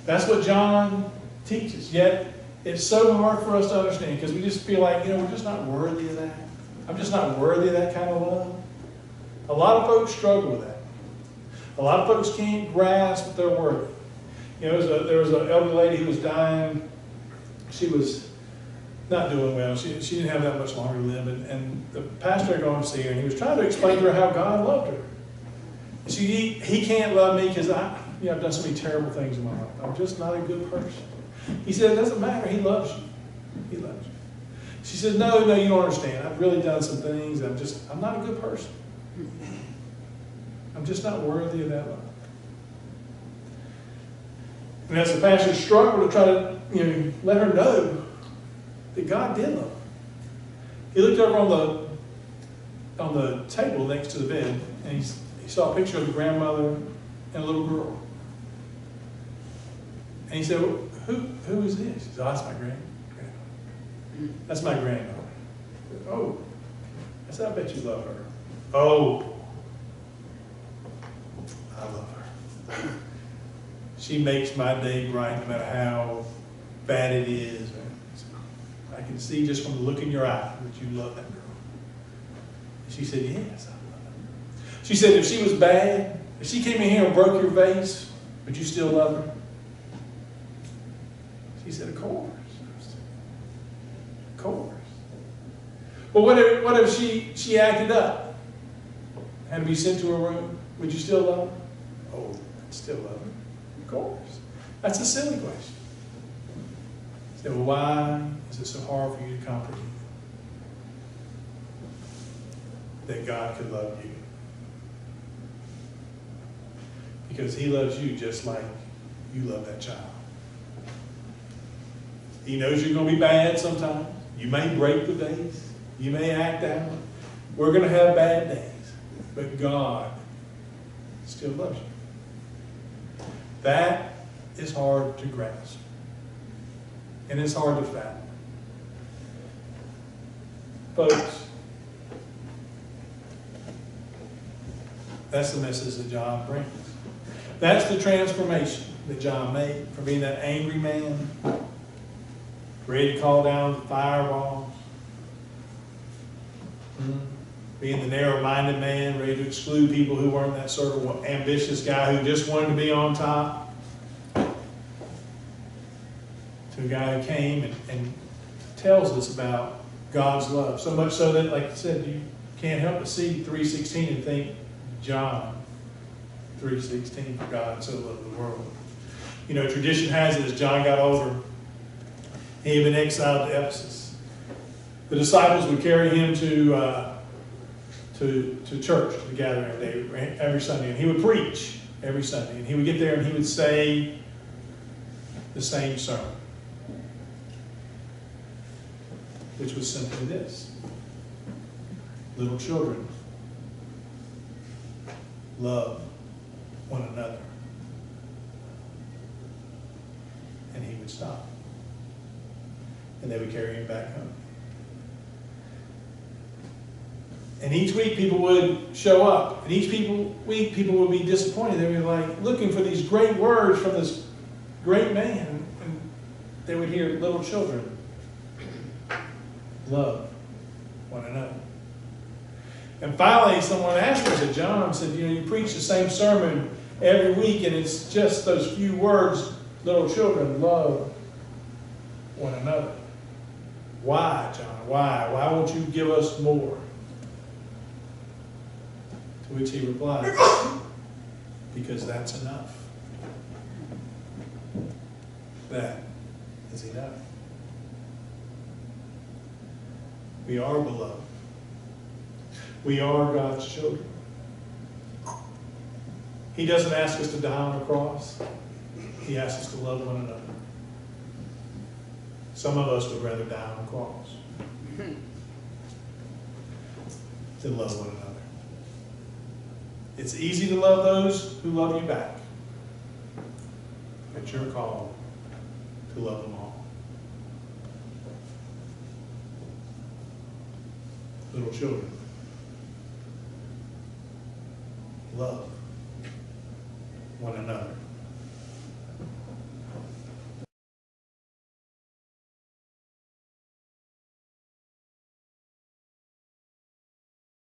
That's what John teaches. Yet, it's so hard for us to understand because we just feel like, we're just not worthy of that. I'm just not worthy of that kind of love. A lot of folks struggle with that. A lot of folks can't grasp what they're worth. There was an elderly lady who was dying. She was not doing well. She didn't have that much longer to live. And the pastor had gone to see her, and he was trying to explain to her how God loved her. He can't love me because I've done so many terrible things in my life. I'm just not a good person. He said, it doesn't matter. He loves you. He loves you. She said, no, you don't understand. I've really done some things. I'm not a good person. I'm just not worthy of that love. And as the pastor struggled to try to, let her know that God did love her, he looked over on the table next to the bed, and he saw a picture of the grandmother and a little girl. And he said, well, who is this? He said, oh, that's my granddaughter. That's my granddaughter. Oh, I said, I bet you love her. Oh, I love her. She makes my day bright no matter how bad it is. I can see just from the look in your eye that you love that girl. And she said, yes, I love her. She said, if she was bad, if she came in here and broke your vase, would you still love her? She said, of course. Of course. Well, what if she acted up? Had to be sent to her room? Would you still love her? Oh, I'd still love her. Of course. That's a silly question. You say, well, why is it so hard for you to comprehend that God could love you? Because He loves you just like you love that child. He knows you're going to be bad sometimes. You may break the vase. You may act out. We're going to have bad days. But God still loves you. That is hard to grasp. And it's hard to fathom. Folks, that's the message that John brings. That's the transformation that John made from being that angry man, ready to call down the fireballs, being the narrow-minded man, ready to exclude people who weren't that sort of ambitious guy who just wanted to be on top, to a guy who came and tells us about God's love. So much so that, like I said, you can't help but see 3:16 and think John 3:16, for God so loved the world. Tradition has it as John got older, he had been exiled to Ephesus. The disciples would carry him to church, to the gathering every Sunday, and he would preach every Sunday. And he would get there and he would say the same sermon, which was simply this: little children, love one another. And he would stop. And they would carry him back home. And each week people would show up. And each week people would be disappointed. They would be like looking for these great words from this great man. And they would hear, little children, love one another. And finally someone asked me, said, John said, you preach the same sermon every week and it's just those few words, little children, love one another. Why, John? Why? Why won't you give us more? To which he replied, because that's enough. That is enough. We are beloved. We are God's children. He doesn't ask us to die on a cross. He asks us to love one another. Some of us would rather die on a cross than love one another. It's easy to love those who love you back, but you're called to love them all. Little children, love one another.